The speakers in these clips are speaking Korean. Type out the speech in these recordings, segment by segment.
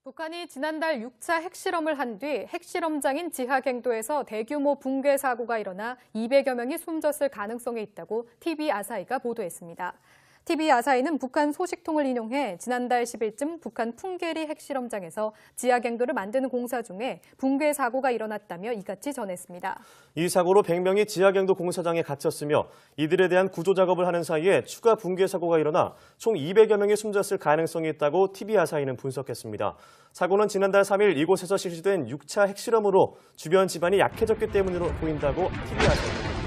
북한이 지난달 6차 핵실험을 한 뒤 핵실험장인 지하갱도에서 대규모 붕괴 사고가 일어나 200여 명이 숨졌을 가능성이 있다고 TV 아사히가 보도했습니다. TV 아사히는 북한 소식통을 인용해 지난달 10일쯤 북한 풍계리 핵실험장에서 지하갱도를 만드는 공사 중에 붕괴 사고가 일어났다며 이같이 전했습니다. 이 사고로 100명이 지하갱도 공사장에 갇혔으며 이들에 대한 구조 작업을 하는 사이에 추가 붕괴 사고가 일어나 총 200여 명이 숨졌을 가능성이 있다고 TV 아사히는 분석했습니다. 사고는 지난달 3일 이곳에서 실시된 6차 핵실험으로 주변 지반이 약해졌기 때문으로 보인다고 TV 아사히는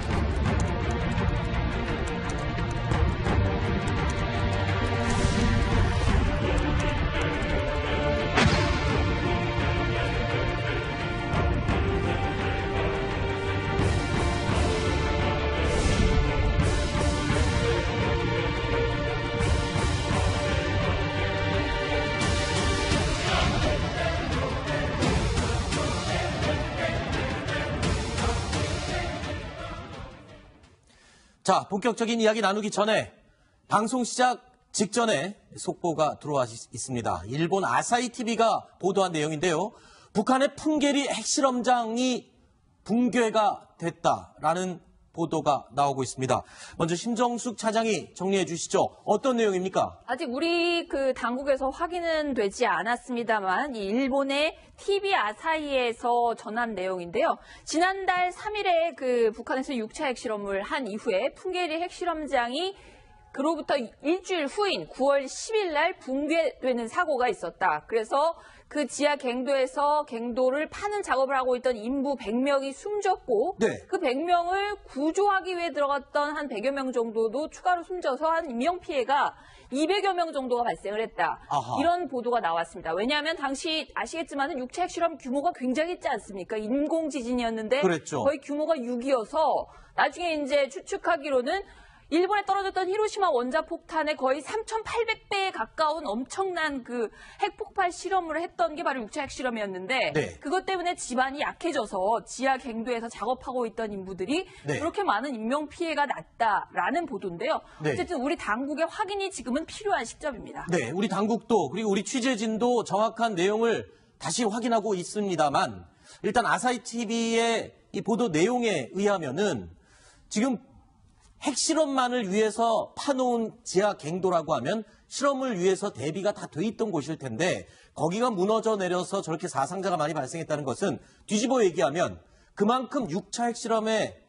자, 본격적인 이야기 나누기 전에 방송 시작 직전에 속보가 들어와 있습니다. 일본 아사히 TV가 보도한 내용인데요. 북한의 풍계리 핵실험장이 붕괴가 됐다라는 보도가 나오고 있습니다. 먼저 심정숙 차장이 정리해 주시죠. 어떤 내용입니까? 아직 우리 당국에서 확인은 되지 않았습니다만 이 일본의 TV 아사히에서 전한 내용인데요. 지난달 3일에 북한에서 6차 핵실험을 한 이후에 풍계리 핵실험장이 그로부터 일주일 후인 9월 10일 날 붕괴되는 사고가 있었다. 그래서 그 지하 갱도에서 갱도를 파는 작업을 하고 있던 인부 100명이 숨졌고 그 100명을 구조하기 위해 들어갔던 한 100여 명 정도도 추가로 숨져서 한 인명피해가 200여 명 정도가 발생을 했다. 이런 보도가 나왔습니다. 왜냐하면 당시 아시겠지만 6차 핵실험 규모가 굉장히 있지 않습니까? 인공지진이었는데 그랬죠. 거의 규모가 6이어서 나중에 이제 추측하기로는 일본에 떨어졌던 히로시마 원자폭탄의 거의 3,800배에 가까운 엄청난 핵폭발 실험을 했던 게 바로 6차 핵실험이었는데 그것 때문에 지반이 약해져서 지하 갱도에서 작업하고 있던 인부들이 그렇게 많은 인명피해가 났다라는 보도인데요. 어쨌든 우리 당국의 확인이 지금은 필요한 시점입니다. 네, 우리 당국도 그리고 우리 취재진도 정확한 내용을 다시 확인하고 있습니다만 일단 아사히 TV의 이 보도 내용에 의하면은 지금 핵실험만을 위해서 파놓은 지하 갱도라고 하면 실험을 위해서 대비가 다 돼 있던 곳일 텐데 거기가 무너져 내려서 저렇게 사상자가 많이 발생했다는 것은 뒤집어 얘기하면 그만큼 6차 핵실험의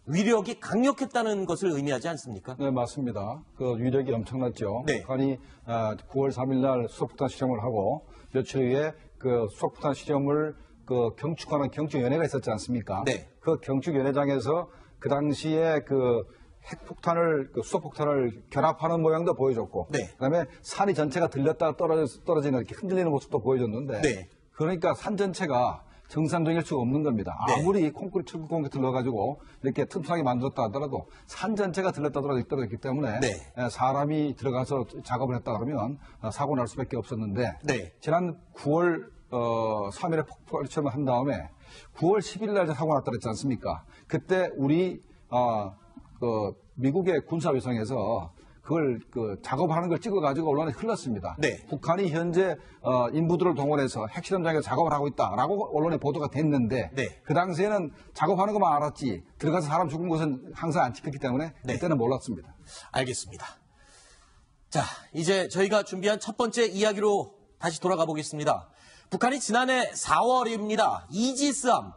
위력이 강력했다는 것을 의미하지 않습니까? 네, 맞습니다. 그 위력이 엄청났죠. 북한이 9월 3일 날 수소폭탄 실험을 하고 며칠 후에 그 수소폭탄 실험을 경축하는 경축연회가 있었지 않습니까? 그 경축연회장에서 그 당시에 핵폭탄을, 수소폭탄을 결합하는 모양도 보여줬고, 그다음에 산이 전체가 들렸다가 떨어지는 이렇게 흔들리는 모습도 보여줬는데, 그러니까 산 전체가 정상적일 수가 없는 겁니다. 아무리 콘크리트, 철근 콘크리트 넣어가지고 이렇게 튼튼하게 만들었다 하더라도 산 전체가 들렸다 떨어졌기 때문에 사람이 들어가서 작업을 했다 그러면 사고 날 수밖에 없었는데, 지난 9월 3일에 폭발 실험을 한 다음에 9월 10일 날 사고 났다 그랬지 않습니까? 그때 우리 미국의 군사위성에서 그걸 작업하는 걸 찍어가지고 언론에 흘렀습니다. 북한이 현재 인부들을 동원해서 핵실험장에서 작업을 하고 있다라고 언론에 보도가 됐는데 그 당시에는 작업하는 것만 알았지 들어가서 사람 죽은 것은 항상 안 찍혔기 때문에 그때는 몰랐습니다. 알겠습니다. 자, 이제 저희가 준비한 첫 번째 이야기로 다시 돌아가 보겠습니다. 북한이 지난해 4월입니다. 이지스함,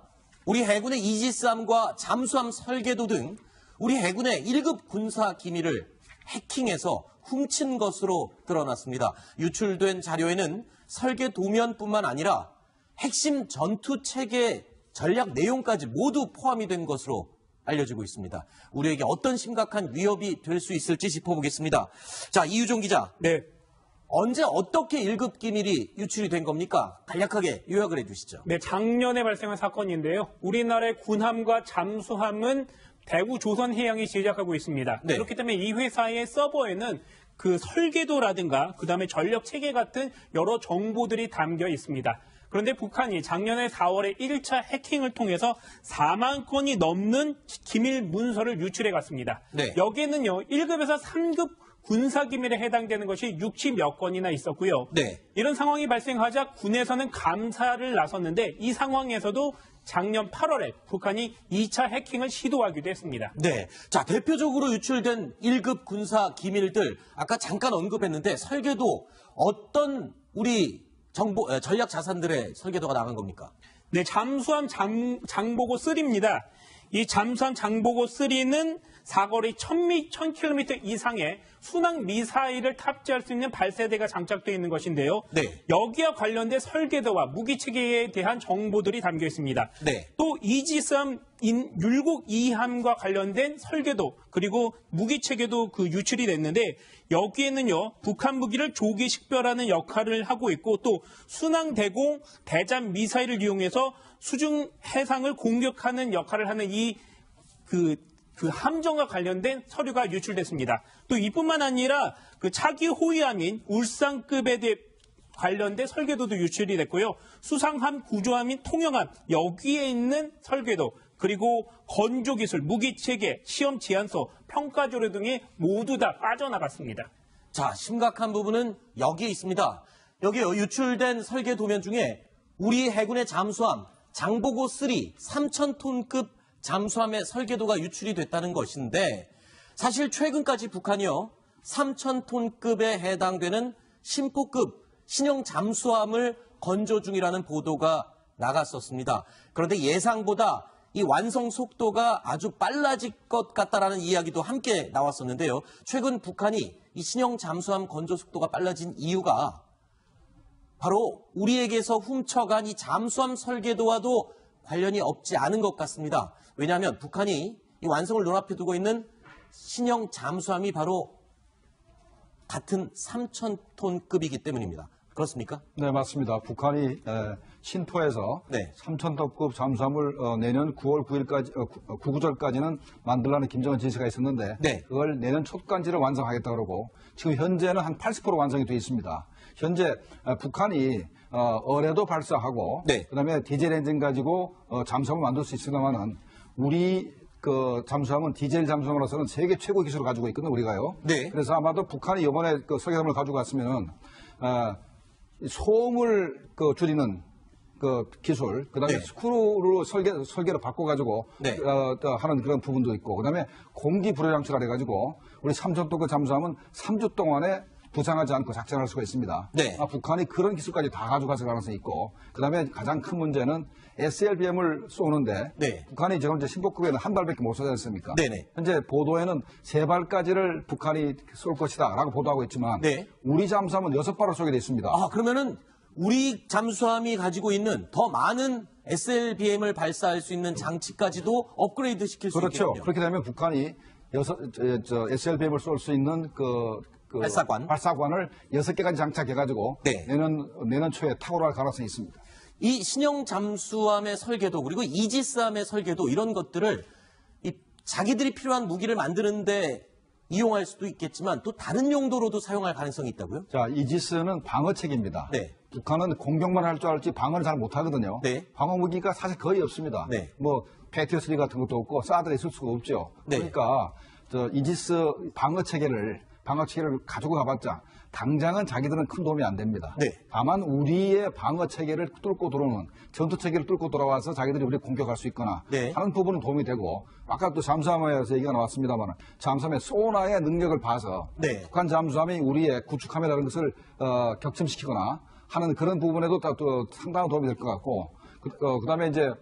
우리 해군의 이지스함과 잠수함 설계도 등 우리 해군의 1급 군사 기밀을 해킹해서 훔친 것으로 드러났습니다. 유출된 자료에는 설계 도면뿐만 아니라 핵심 전투 체계 전략 내용까지 모두 포함이 된 것으로 알려지고 있습니다. 우리에게 어떤 심각한 위협이 될 수 있을지 짚어보겠습니다. 자, 이유종 기자. 언제 어떻게 1급 기밀이 유출이 된 겁니까? 간략하게 요약을 해주시죠. 네, 작년에 발생한 사건인데요. 우리나라의 군함과 잠수함은 대구 조선해양이 제작하고 있습니다. 그렇기 때문에 이 회사의 서버에는 그 설계도라든가 그다음에 전력 체계 같은 여러 정보들이 담겨 있습니다. 그런데 북한이 작년에 4월에 1차 해킹을 통해서 4만 건이 넘는 기밀 문서를 유출해 갔습니다. 여기에는요, 1급에서 3급 군사기밀에 해당되는 것이 60여 건이나 있었고요. 네. 이런 상황이 발생하자 군에서는 감사를 나섰는데 이 상황에서도 작년 8월에 북한이 2차 해킹을 시도하기도 했습니다. 네. 자, 대표적으로 유출된 1급 군사 기밀들 아까 잠깐 언급했는데 설계도 어떤 우리 전략 자산들의 설계도가 나간 겁니까? 네, 잠수함 장보고 3입니다. 이 잠수함 장보고 3는 사거리 1000km 이상의 순항 미사일을 탑재할 수 있는 발사대가 장착되어 있는 것인데요. 네. 여기와 관련된 설계도와 무기 체계에 대한 정보들이 담겨 있습니다. 네. 또 이지스함 율곡 2함과 관련된 설계도 그리고 무기 체계도 유출이 됐는데 여기에는요 북한 무기를 조기 식별하는 역할을 하고 있고 또 순항 대공 대잠 미사일을 이용해서 수중 해상을 공격하는 역할을 하는 그 함정과 관련된 서류가 유출됐습니다. 또 이뿐만 아니라 그 차기 호위함인 울산급에 대해 관련된 설계도도 유출이 됐고요. 수상함, 구조함인 통영함 여기에 있는 설계도 그리고 건조기술, 무기체계, 시험 제안서, 평가조례 등이 모두 다 빠져나갔습니다. 자, 심각한 부분은 여기에 있습니다. 여기에 유출된 설계 도면 중에 우리 해군의 잠수함 장보고 3 3000톤급 잠수함의 설계도가 유출이 됐다는 것인데 사실 최근까지 북한이요 3000톤급에 해당되는 심포급 신형 잠수함을 건조 중이라는 보도가 나갔었습니다. 그런데 예상보다 이 완성 속도가 아주 빨라질 것 같다라는 이야기도 함께 나왔었는데요. 최근 북한이 이 신형 잠수함 건조 속도가 빨라진 이유가 바로 우리에게서 훔쳐간 이 잠수함 설계도와도 관련이 없지 않은 것 같습니다. 왜냐하면 북한이 이 완성을 눈앞에 두고 있는 신형 잠수함이 바로 같은 3000톤급이기 때문입니다. 그렇습니까? 네, 맞습니다. 북한이 신포에서 네. 3000톤급 잠수함을 내년 9월 9일까지, 구구절까지는 만들라는 김정은 지시가 있었는데 네. 그걸 내년 초까지를 완성하겠다 그러고 지금 현재는 한 80% 완성이 되어 있습니다. 현재 북한이 어뢰도 발사하고 네. 그다음에 디젤 엔진 가지고 잠수함을 만들 수 있습니다만은 우리 그 잠수함은 디젤 잠수함으로서는 세계 최고 기술을 가지고 있거든요, 우리가요. 네. 그래서 아마도 북한이 이번에 그 설계함을 가지고 갔으면은 소음을 줄이는 그 기술, 그다음에 네. 스크루로 설계를 바꿔가지고 네. 하는 그런 부분도 있고, 그다음에 공기 불여 장치를 해가지고 우리 3000톤급 잠수함은 3주 동안에 부상하지 않고 작전할 수가 있습니다. 네. 북한이 그런 기술까지 다 가져갔을 가능성이 있고, 그다음에 가장 큰 문제는 SLBM을 쏘는데 네. 북한이 지금 이제 신복급에는 한 발밖에 못 쏘지 않습니까? 네네. 현재 보도에는 3발까지를 북한이 쏠 것이다라고 보도하고 있지만 네. 우리 잠수함은 6발을 쏘게 돼 있습니다. 아, 그러면은 우리 잠수함이 가지고 있는 더 많은 SLBM을 발사할 수 있는 장치까지도 업그레이드 시킬 수 그렇죠. 있겠군요. 그렇게 되면 북한이 SLBM을 쏠 수 있는 그 발사관을 6개까지 장착해가지고 네. 내년 초에 탁월할 가능성이 있습니다. 이 신형 잠수함의 설계도 그리고 이지스함의 설계도 이런 것들을 자기들이 필요한 무기를 만드는데 이용할 수도 있겠지만 또 다른 용도로도 사용할 가능성이 있다고요? 자, 이지스는 방어체계입니다. 네. 북한은 공격만 할 줄 알지 방어를 잘 못하거든요. 네. 방어 무기가 사실 거의 없습니다. 네. 뭐 패트리어3 같은 것도 없고 사드가 있을 수가 없죠. 네. 그러니까 이지스 방어체계를 가지고 가봤자 당장은 자기들은 큰 도움이 안 됩니다. 네. 다만 우리의 방어체계를 뚫고 들어오는 전투체계를 뚫고 돌아와서 자기들이 우리를 공격할 수 있거나 네. 하는 부분은 도움이 되고 아까 또 잠수함에서 얘기가 나왔습니다만 잠수함의 소나의 능력을 봐서 네. 북한 잠수함이 우리의 구축함이라는 것을 격침시키거나 하는 그런 부분에도 또 상당한 도움이 될 것 같고 그다음에 이제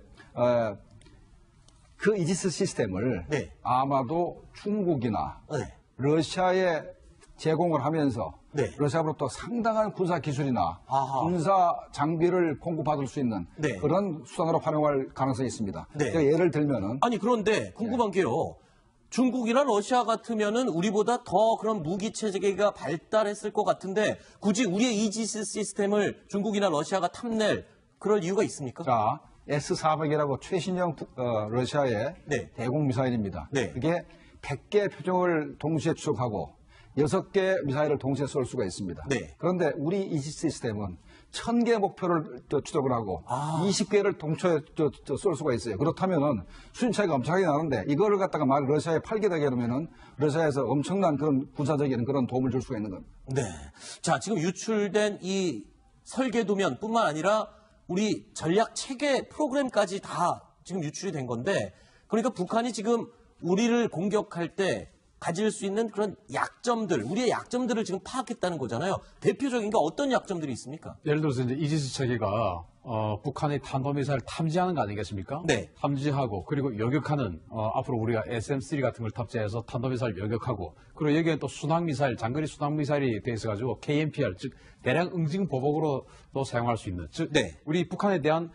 그 이지스 시스템을 네. 아마도 중국이나 네. 러시아에 제공을 하면서 네. 러시아로부터 상당한 군사 기술이나 아하. 군사 장비를 공급받을 수 있는 네. 그런 수단으로 활용할 가능성이 있습니다. 네. 그러니까 예를 들면은 아니 그런데 궁금한 게요. 중국이나 러시아 같으면은 우리보다 더 그런 무기 체계가 발달했을 것 같은데 굳이 우리의 이지스 시스템을 중국이나 러시아가 탐낼 그럴 이유가 있습니까? 자 S-400이라고 최신형 러시아의 네. 대공 미사일입니다. 네. 그게 100개 표적을 동시에 추적하고 6개 미사일을 동시에 쏠 수가 있습니다. 네. 그런데 우리 이지스 시스템은 1000개 목표를 추적을 하고 20개를 동초에 쏠 수가 있어요. 그렇다면은 수준 차이가 엄청나게 나는데 이거를 갖다가 막 러시아에 팔게 되게 되면은 러시아에서 엄청난 그런 군사적인 그런 도움을 줄 수가 있는 겁니다. 네. 자, 지금 유출된 이 설계도면뿐만 아니라 우리 전략 체계 프로그램까지 다 지금 유출이 된 건데, 그러니까 북한이 지금 우리를 공격할 때 가질 수 있는 그런 약점들, 우리의 약점들을 지금 파악했다는 거잖아요. 대표적인 게 어떤 약점들이 있습니까? 예를 들어서 이제 이지스 체계가 북한의 탄도미사일 탐지하는 거 아니겠습니까? 네. 탐지하고 그리고 요격하는 앞으로 우리가 SM3 같은 걸 탑재해서 탄도미사일 요격하고 그리고 여기에 또 순항미사일, 장거리 순항미사일이 돼 있어가지고 KMPR 즉 대량 응징 보복으로도 사용할 수 있는 즉 네. 우리 북한에 대한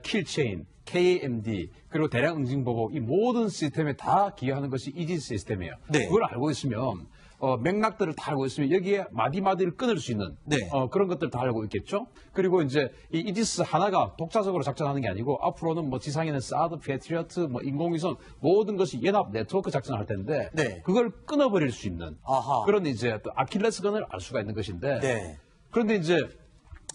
킬체인, KMD 그리고 대량 응징 보복 이 모든 시스템에 다 기여하는 것이 이지스 시스템이에요. 네. 그걸 알고 있으면 맥락들을 다 알고 있으면 여기에 마디마디를 끊을 수 있는 네. 그런 것들 다 알고 있겠죠. 그리고 이제 이 이지스 하나가 독자적으로 작전하는 게 아니고 앞으로는 뭐 지상에는 사드, 패트리어트, 뭐 인공위성 모든 것이 연합 네트워크 작전을 할 텐데 네. 그걸 끊어버릴 수 있는 아하. 그런 이제 또 아킬레스건을 알 수가 있는 것인데 네. 그런데 이제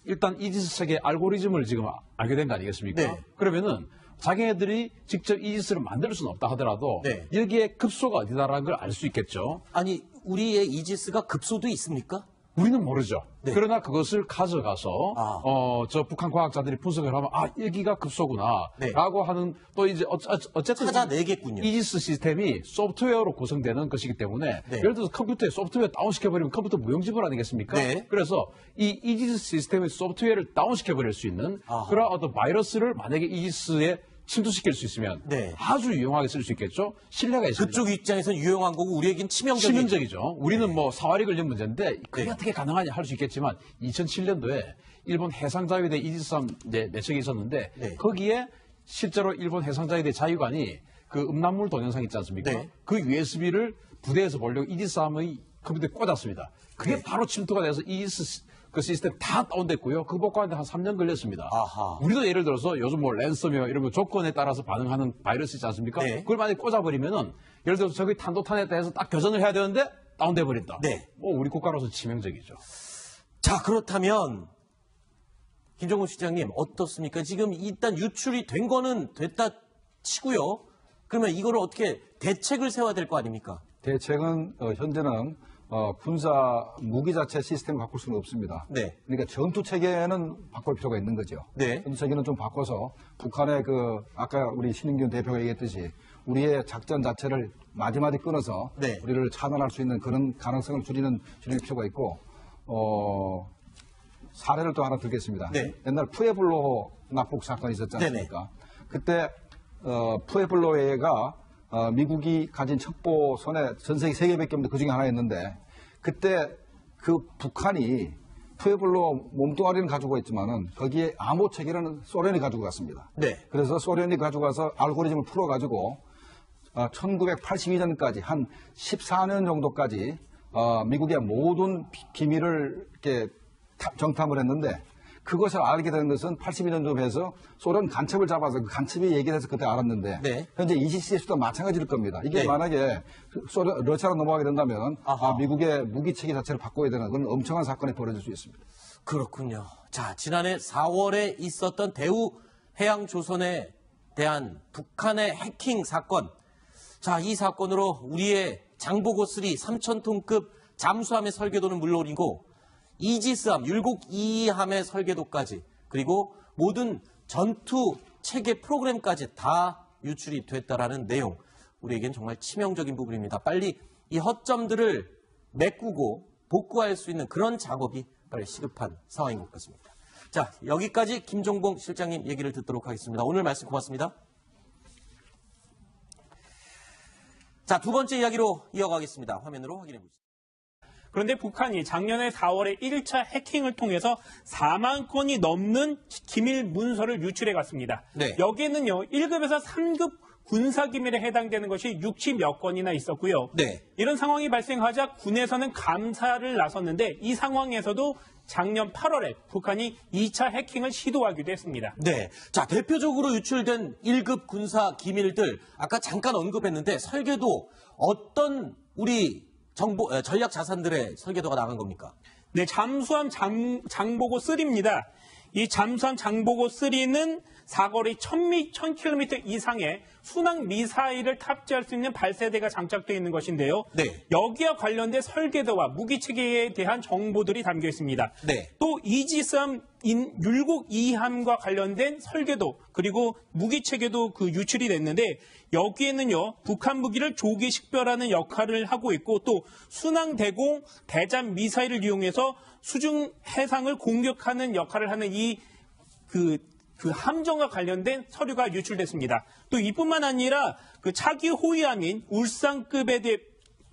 일단 이지스 체계 알고리즘을 지금 알게 된 거 아니겠습니까? 네. 그러면은 자기네들이 직접 이지스를 만들 수는 없다 하더라도 네. 여기에 급소가 어디다라는 걸 알 수 있겠죠. 아니, 우리의 이지스가 급소도 있습니까? 우리는 모르죠. 네. 그러나 그것을 가져가서 저 북한 과학자들이 분석을 하면 여기가 급소구나 네. 라고 하는 또 이제 어쨌든 찾아내겠군요. 이지스 시스템이 소프트웨어로 구성되는 것이기 때문에 네. 예를 들어서 컴퓨터에 소프트웨어 다운시켜버리면 컴퓨터 무용지물 아니겠습니까? 네. 그래서 이 이지스 시스템의 소프트웨어를 다운시켜버릴 수 있는 그런 어떤 바이러스를 만약에 이지스에 침투시킬 수 있으면 네. 아주 유용하게 쓸 수 있겠죠. 신뢰가 있습니다. 그쪽 입장에서는 유용한 거고 우리에겐 치명적이죠. 우리는 뭐 사활이 걸린 문제인데 그게 어떻게 가능하냐 할 수 있겠지만 2007년도에 일본 해상자위대 이지스함 내척이 있었는데 네. 거기에 실제로 일본 해상자위대 자위관이 그 음란물 동영상 있지 않습니까? 네. 그 USB를 부대에서 보려고 이지스함의 컴퓨터에 꽂았습니다. 그게 바로 침투가 돼서 이지스 그 시스템 다 다운됐고요. 그 복구하는데 한 3년 걸렸습니다. 아하. 우리도 예를 들어서 요즘 뭐 랜섬웨어 이런 거 조건에 따라서 반응하는 바이러스 있지 않습니까? 네. 그걸 만약에 꽂아버리면은 예를 들어서 저기 탄도탄에 대해서 딱 교전을 해야 되는데 다운돼 버린다. 네. 우리 국가로서 치명적이죠. 자, 그렇다면 김정은 시장님 어떻습니까? 지금 일단 유출이 된 거는 됐다 치고요. 그러면 이거를 어떻게 대책을 세워야 될 거 아닙니까? 대책은 현재는 군사 무기 자체 시스템을 바꿀 수는 없습니다. 네. 그러니까 전투 체계는 바꿀 필요가 있는 거죠. 네. 전투 체계는 좀 바꿔서 북한의 아까 우리 신인균 대표가 얘기했듯이 우리의 작전 자체를 마디마디 끊어서 네. 우리를 차단할 수 있는 그런 가능성을 줄이는 필요가 있고 사례를 또 하나 들겠습니다. 네. 옛날 푸에블로 납북 사건이 있었지 않습니까? 그때 푸에블로에가 미국이 가진 첩보선에 전 세계 3개밖에 없는데 그중에 하나였는데 그때 그 북한이 푸에블로 몸뚱아리는 가지고 있지만은 거기에 암호 체계는 소련이 가지고 갔습니다. 네. 그래서 소련이 가지고 가서 알고리즘을 풀어가지고 1982년까지 한 14년 정도까지 미국의 모든 기밀을 이렇게 정탐을 했는데 그것을 알게 된 것은 82년 좀 해서 소련 간첩을 잡아서 그 간첩이 얘기를 해서 그때 알았는데 네. 현재 이지스도 마찬가지일 겁니다. 이게 네. 만약에 러시아로 넘어가게 된다면 아하. 미국의 무기 체계 자체를 바꿔야 되는 그런 엄청난 사건이 벌어질 수 있습니다. 그렇군요. 자, 지난해 4월에 있었던 대우 해양조선에 대한 북한의 해킹 사건. 자, 이 사건으로 우리의 장보고 3 3,000톤급 잠수함의 설계도는 물론이고 이지스함, 율곡 2함의 설계도까지 그리고 모든 전투 체계 프로그램까지 다 유출이 됐다라는 내용. 우리에겐 정말 치명적인 부분입니다. 빨리 이 허점들을 메꾸고 복구할 수 있는 그런 작업이 빨리 시급한 상황인 것 같습니다. 자, 여기까지 김종봉 실장님 얘기를 듣도록 하겠습니다. 오늘 말씀 고맙습니다. 자, 두 번째 이야기로 이어가겠습니다. 화면으로 확인해 보시죠. 그런데 북한이 작년에 4월에 1차 해킹을 통해서 4만 건이 넘는 기밀 문서를 유출해 갔습니다. 네. 여기에는요, 1급에서 3급 군사기밀에 해당되는 것이 60여 건이나 있었고요. 네. 이런 상황이 발생하자 군에서는 감사를 나섰는데 이 상황에서도 작년 8월에 북한이 2차 해킹을 시도하기도 했습니다. 네. 자, 대표적으로 유출된 1급 군사 기밀들 아까 잠깐 언급했는데 설계도 어떤 우리 전략 자산들의 설계도가 나간 겁니까? 네, 잠수함 장보고 3입니다. 이 잠수함 장보고 3는 사거리 1000km 이상의 순항 미사일을 탑재할 수 있는 발사대가 장착되어 있는 것인데요. 네. 여기와 관련된 설계도와 무기 체계에 대한 정보들이 담겨 있습니다. 네. 또 이지스함 율곡 2함과 관련된 설계도 그리고 무기 체계도 유출이 됐는데 여기에는요 북한 무기를 조기 식별하는 역할을 하고 있고 또 순항 대공 대잠 미사일을 이용해서 수중 해상을 공격하는 역할을 하는 그 함정과 관련된 서류가 유출됐습니다. 또 이뿐만 아니라 그 차기 호위함인 울산급에 대해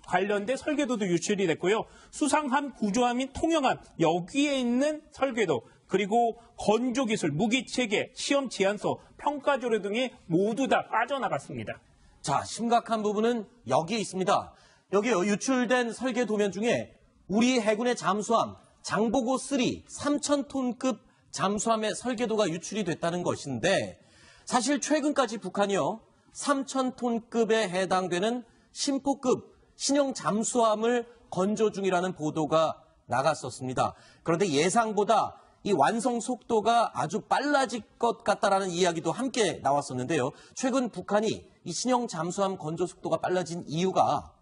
관련된 설계도도 유출이 됐고요. 수상함, 구조함인 통영함 여기에 있는 설계도 그리고 건조기술, 무기체계, 시험 제안서, 평가조례 등이 모두 다 빠져나갔습니다. 자, 심각한 부분은 여기에 있습니다. 여기에 유출된 설계 도면 중에 우리 해군의 잠수함 장보고 3 3000톤급 잠수함의 설계도가 유출이 됐다는 것인데 사실 최근까지 북한이요 3000톤급에 해당되는 심포급 신형 잠수함을 건조 중이라는 보도가 나갔었습니다. 그런데 예상보다 이 완성 속도가 아주 빨라질 것 같다라는 이야기도 함께 나왔었는데요. 최근 북한이 이 신형 잠수함 건조 속도가 빨라진 이유가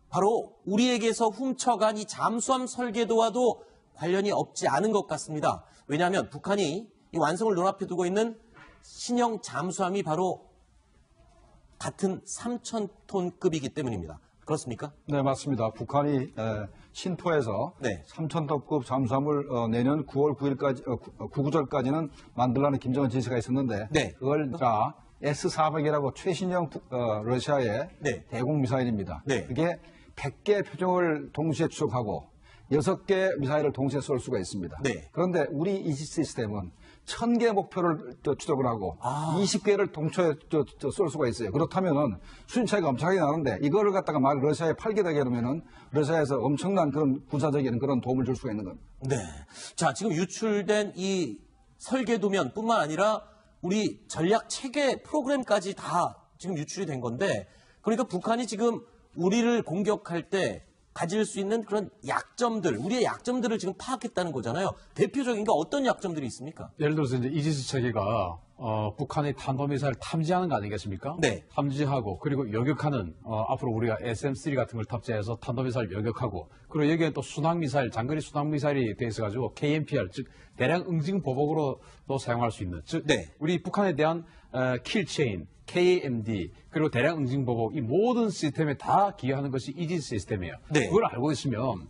바로 우리에게서 훔쳐간 이 잠수함 설계도와도 관련이 없지 않은 것 같습니다. 왜냐하면 북한이 이 완성을 눈앞에 두고 있는 신형 잠수함이 바로 같은 3000톤급이기 때문입니다. 그렇습니까? 네, 맞습니다. 북한이 신포에서 네. 3000톤급 잠수함을 내년 9월 9일까지, 구구절까지는 만들라는 김정은 지시가 있었는데 네. 그걸 S-400이라고 최신형 러시아의 네. 대공 미사일입니다. 네. 그게 100개 표종을 동시에 추적하고 6개 미사일을 동시에 쏠 수가 있습니다. 네. 그런데 우리 이지 시스템은 1000개 목표를 추적을 하고 20개를 동시에 쏠 수가 있어요. 그렇다면은 수준 차이가 엄청나게 나는데 이거를 갖다가 막 러시아에 팔게 되게 되면은 러시아에서 엄청난 그런 군사적인 그런 도움을 줄 수가 있는 겁니다. 네. 자, 지금 유출된 이 설계도면뿐만 아니라 우리 전략 체계 프로그램까지 다 지금 유출이 된 건데 그러니까 북한이 지금 우리를 공격할 때 가질 수 있는 그런 약점들, 우리의 약점들을 지금 파악했다는 거잖아요. 대표적인 게 어떤 약점들이 있습니까? 예를 들어서 이제 이지스 체계가 북한의 탄도미사일 탐지하는 거 아니겠습니까? 네. 탐지하고 그리고 요격하는 앞으로 우리가 SM3 같은 걸 탑재해서 탄도미사일 요격하고 그리고 여기에 또 순항미사일, 장거리 순항미사일이 돼 있어가지고 KMPR 즉 대량 응징 보복으로도 사용할 수 있는 즉 네. 우리 북한에 대한 킬체인, KMD 그리고 대량 응징 보복 이 모든 시스템에 다 기여하는 것이 이지스 시스템이에요. 네. 그걸 알고 있으면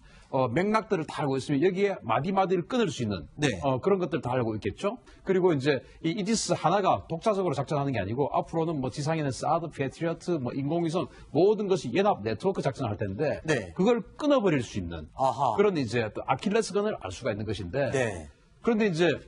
맥락들을 다 알고 있으면 여기에 마디마디를 끊을 수 있는 네. 그런 것들 다 알고 있겠죠. 그리고 이제 이 이지스 하나가 독자적으로 작전하는 게 아니고 앞으로는 뭐 지상에는 사드, 패트리어트, 뭐 인공위성 모든 것이 연합 네트워크 작전을 할 텐데 네. 그걸 끊어버릴 수 있는 아하. 그런 이제 또 아킬레스건을 알 수가 있는 것인데 네. 그런데 이제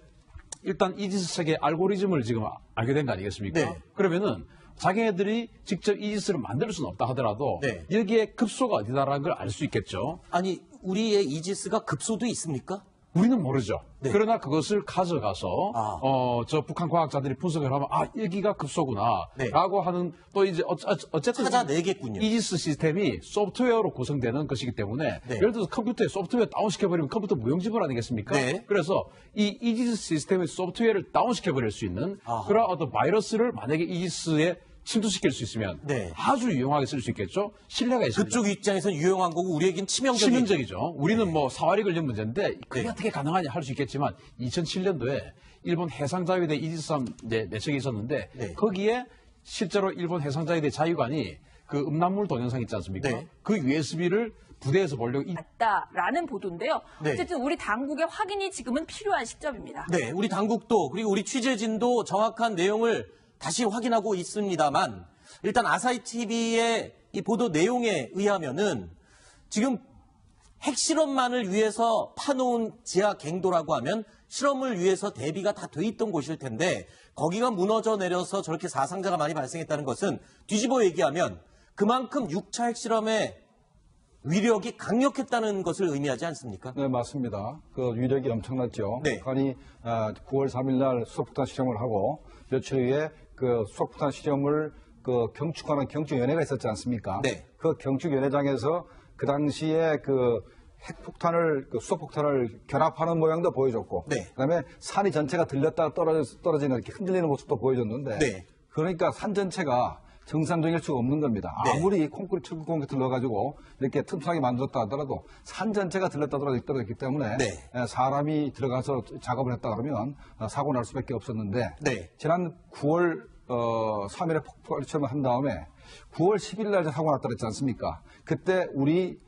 일단 이지스 체계 알고리즘을 지금 알게 된 거 아니겠습니까? 네. 그러면은 자기네들이 직접 이지스를 만들 수는 없다 하더라도 네. 여기에 급소가 어디다라는 걸 알 수 있겠죠. 아니, 우리의 이지스가 급소도 있습니까? 우리는 모르죠. 네. 그러나 그것을 가져가서 저 북한 과학자들이 분석을 하면 여기가 급소구나 네. 라고 하는 또 이제 어쨌든 찾아내겠군요. 이지스 시스템이 소프트웨어로 구성되는 것이기 때문에 네. 예를 들어서 컴퓨터에 소프트웨어 다운시켜버리면 컴퓨터 무용지물 아니겠습니까? 네. 그래서 이 이지스 시스템의 소프트웨어를 다운시켜버릴 수 있는 그런 어떤 바이러스를 만약에 이지스에 침투시킬 수 있으면 네. 아주 유용하게 쓸 수 있겠죠. 신뢰가 있습니다. 그쪽 입장에서는 유용한 거고 우리에겐 치명적이죠. 우리는 뭐 사활이 걸린 문제인데 그게 네. 어떻게 가능하냐 할 수 있겠지만 2007년도에 일본 해상자위대 이지스함 내척이 있었는데 네. 거기에 실제로 일본 해상자위대 자위관이 그 음란물 동영상 있지 않습니까? 네. 그 USB를 부대에서 보려고 맞다라는 보도인데요. 네. 어쨌든 우리 당국의 확인이 지금은 필요한 시점입니다. 네, 우리 당국도 그리고 우리 취재진도 정확한 내용을 다시 확인하고 있습니다만 일단 아사히 TV의 이 보도 내용에 의하면은 지금 핵실험만을 위해서 파놓은 지하 갱도라고 하면 실험을 위해서 대비가 다 돼 있던 곳일 텐데 거기가 무너져 내려서 저렇게 사상자가 많이 발생했다는 것은 뒤집어 얘기하면 그만큼 6차 핵실험의 위력이 강력했다는 것을 의미하지 않습니까? 네, 맞습니다. 그 위력이 엄청났죠. 네. 북한이 9월 3일 날 수소폭탄 실험을 하고 며칠 후에 그 수소폭탄 실험을 그 경축하는 경축위원회가 있었지 않습니까? 네. 그 경축위원회장에서 그 당시에 그 핵폭탄을 수소폭탄을 결합하는 모양도 보여줬고, 네. 그다음에 산이 전체가 들렸다가 떨어지는 이렇게 흔들리는 모습도 보여줬는데, 네. 그러니까 산 전체가 정상적일 수가 없는 겁니다. 네. 아무리 철근 콘크리트를 넣어가지고 이렇게 튼튼하게 만들었다 하더라도 산 전체가 들렸다 떨어졌기 때문에 네. 사람이 들어가서 작업을 했다 그러면 사고 날 수밖에 없었는데, 네. 지난 9월 3일에 폭발 시험을 한 다음에 9월 10일 날 사고 났다 그랬지 않습니까? 그때 우리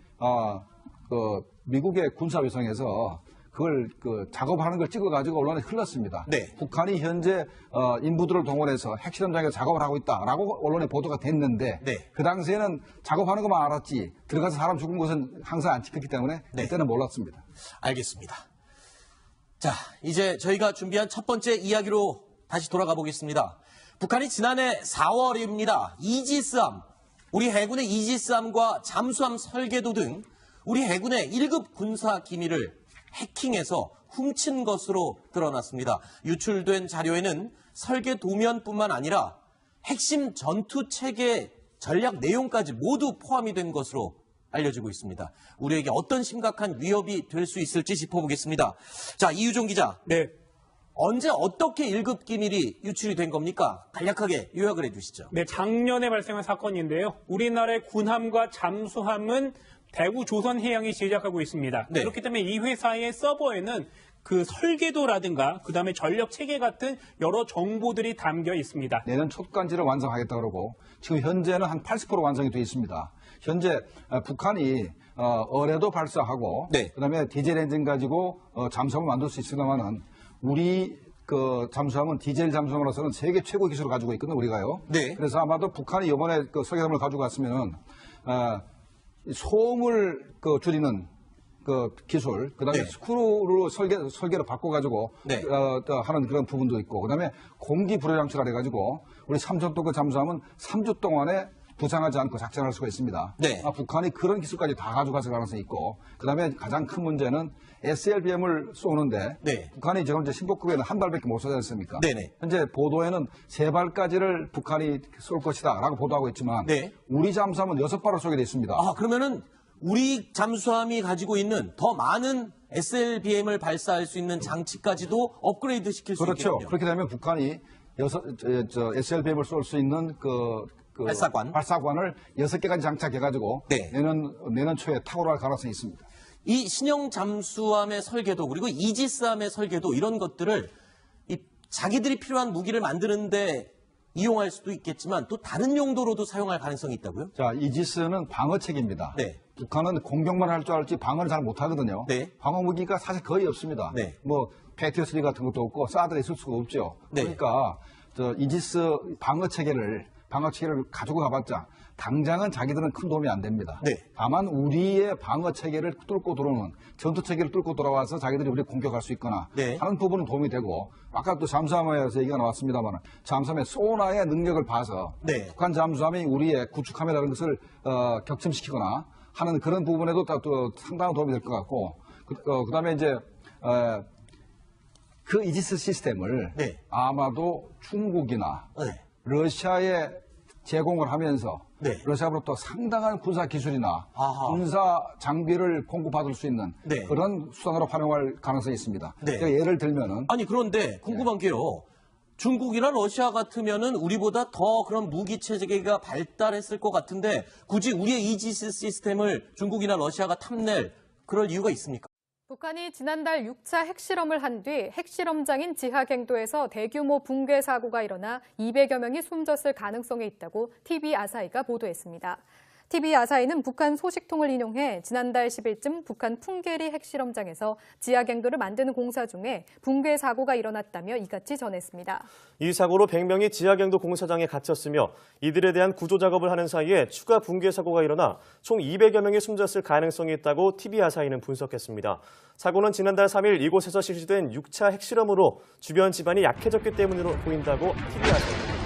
미국의 군사위성에서 그걸 작업하는 걸 찍어가지고 언론에 흘렀습니다. 네. 북한이 현재 인부들을 동원해서 핵실험장에서 작업을 하고 있다라고 언론에 보도가 됐는데, 네. 그 당시에는 작업하는 것만 알았지 들어가서 사람 죽은 것은 항상 안 찍혔기 때문에 네. 그때는 몰랐습니다. 알겠습니다. 자, 이제 저희가 준비한 첫 번째 이야기로 다시 돌아가 보겠습니다. 북한이 지난해 4월입니다. 이지스함, 우리 해군의 이지스함과 잠수함 설계도 등 우리 해군의 1급 군사 기밀을 해킹해서 훔친 것으로 드러났습니다. 유출된 자료에는 설계 도면뿐만 아니라 핵심 전투 체계 전략 내용까지 모두 포함이 된 것으로 알려지고 있습니다. 우리에게 어떤 심각한 위협이 될 수 있을지 짚어보겠습니다. 자, 이유종 기자. 네. 언제 어떻게 1급 기밀이 유출이 된 겁니까? 간략하게 요약을 해주시죠. 네, 작년에 발생한 사건인데요. 우리나라의 군함과 잠수함은 대구 조선해양이 제작하고 있습니다. 네. 그렇기 때문에 이 회사의 서버에는 그 설계도라든가 그다음에 전력 체계 같은 여러 정보들이 담겨 있습니다. 내년 초까지를 완성하겠다 그러고 지금 현재는 한 80% 완성이 되어 있습니다. 현재 북한이 어뢰도 발사하고, 네. 그다음에 디젤 엔진 가지고 잠수함을 만들 수 있으나마는 우리 잠수함은 디젤 잠수함으로서는 세계 최고 기술을 가지고 있거든요, 우리가요. 네. 그래서 아마도 북한이 이번에 설계함을 가지고 갔으면은 소음을 줄이는 기술, 그다음에 네. 스크루로 설계를 바꿔가지고 네. 하는 그런 부분도 있고, 그다음에 공기 불여 장치를 해가지고 우리 삼천도급 잠수함은 3주 동안에 부상하지 않고 작전할 수가 있습니다. 네. 북한이 그런 기술까지 다 가져갔을 가능성이 있고, 그다음에 가장 큰 문제는 SLBM을 쏘는데, 네. 북한이 지금 이제 신고급에는 한 발밖에 못 쏘지 않습니까? 네네. 현재 보도에는 3발까지를 북한이 쏠 것이다라고 보도하고 있지만, 네. 우리 잠수함은 6발을 쏘게 돼 있습니다. 아, 그러면은 우리 잠수함이 가지고 있는 더 많은 SLBM을 발사할 수 있는 장치까지도 업그레이드 시킬 수 그렇죠. 있겠군요. 그렇게 되면 북한이 SLBM을 쏠 수 있는 발사관을 6개까지 장착해가지고 네. 내년 초에 탁월할 가능성이 있습니다. 이 신형 잠수함의 설계도 그리고 이지스함의 설계도 이런 것들을 자기들이 필요한 무기를 만드는데 이용할 수도 있겠지만 또 다른 용도로도 사용할 가능성이 있다고요? 자, 이지스는 방어체계입니다. 네. 북한은 공격만 할 줄 알지 방어를 잘 못하거든요. 네. 방어 무기가 사실 거의 없습니다. 네. 뭐 패트리어트 같은 것도 없고 사드가 있을 수가 없죠. 네. 그러니까 이지스 방어체계를 가지고 가봤자 당장은 자기들은 큰 도움이 안 됩니다. 네. 다만 우리의 방어체계를 뚫고 들어오는 전투체계를 뚫고 돌아와서 자기들이 우리를 공격할 수 있거나 네. 하는 부분은 도움이 되고, 아까 또 잠수함에서 얘기가 나왔습니다만 잠수함의 소나의 능력을 봐서 네. 북한 잠수함이 우리의 구축함이라는 것을 격침시키거나 하는 그런 부분에도 또 상당한 도움이 될 것 같고, 그다음에 이제 그 이지스 시스템을 네. 아마도 중국이나 네. 러시아에 제공을 하면서 네. 러시아로부터 상당한 군사 기술이나 아하. 군사 장비를 공급받을 수 있는 네. 그런 수단으로 활용할 가능성이 있습니다. 네. 제가 예를 들면은 아니 그런데 궁금한 게요. 중국이나 러시아 같으면은 우리보다 더 그런 무기 체계가 발달했을 것 같은데 굳이 우리의 이지스 시스템을 중국이나 러시아가 탐낼 그럴 이유가 있습니까? 북한이 지난달 6차 핵실험을 한 뒤 핵실험장인 지하갱도에서 대규모 붕괴 사고가 일어나 200여 명이 숨졌을 가능성이 있다고 TV 아사히가 보도했습니다. TV 아사히는 북한 소식통을 인용해 지난달 10일쯤 북한 풍계리 핵실험장에서 지하갱도를 만드는 공사 중에 붕괴 사고가 일어났다며 이같이 전했습니다. 이 사고로 100명이 지하갱도 공사장에 갇혔으며 이들에 대한 구조 작업을 하는 사이에 추가 붕괴 사고가 일어나 총 200여 명이 숨졌을 가능성이 있다고 TV 아사히는 분석했습니다. 사고는 지난달 3일 이곳에서 실시된 6차 핵실험으로 주변 지반이 약해졌기 때문으로 보인다고 TV 아사히는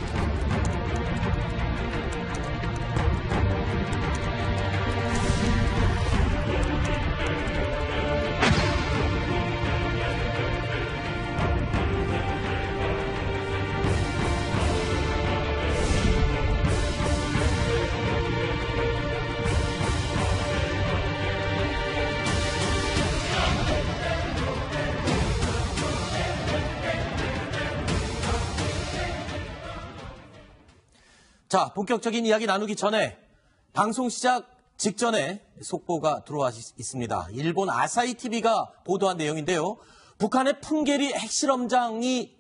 자, 본격적인 이야기 나누기 전에 방송 시작 직전에 속보가 들어와 있습니다. 일본 아사히 TV가 보도한 내용인데요. 북한의 풍계리 핵실험장이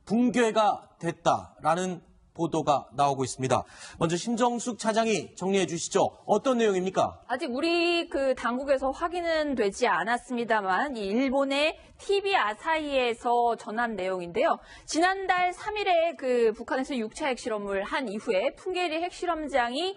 붕괴가 됐다라는 보도가 나오고 있습니다. 먼저 심정숙 차장이 정리해 주시죠. 어떤 내용입니까? 아직 우리 그 당국에서 확인은 되지 않았습니다만 이 일본의 TV 아사히에서 전한 내용인데요. 지난달 3일에 그 북한에서 6차 핵실험을 한 이후에 풍계리 핵실험장이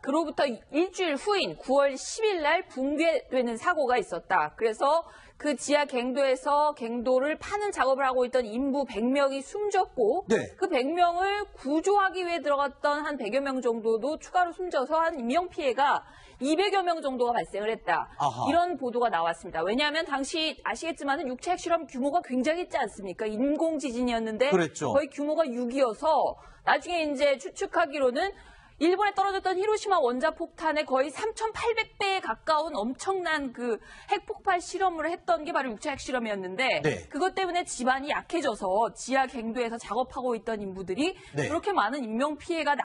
그로부터 일주일 후인 9월 10일 날 붕괴되는 사고가 있었다. 그래서 그 지하 갱도에서 갱도를 파는 작업을 하고 있던 인부 100명이 숨졌고 그 100명을 구조하기 위해 들어갔던 한 100여 명 정도도 추가로 숨져서 한 인명피해가 200여 명 정도가 발생을 했다. 아하. 이런 보도가 나왔습니다. 왜냐하면 당시 아시겠지만 6차 핵실험 규모가 굉장히 있지 않습니까? 인공지진이었는데 그랬죠. 거의 규모가 6이어서 나중에 이제 추측하기로는 일본에 떨어졌던 히로시마 원자폭탄의 거의 3,800배에 가까운 엄청난 그 핵폭발 실험을 했던 게 바로 6차 핵실험이었는데 그것 때문에 집안이 약해져서 지하 갱도에서 작업하고 있던 인부들이 그렇게 많은 인명피해가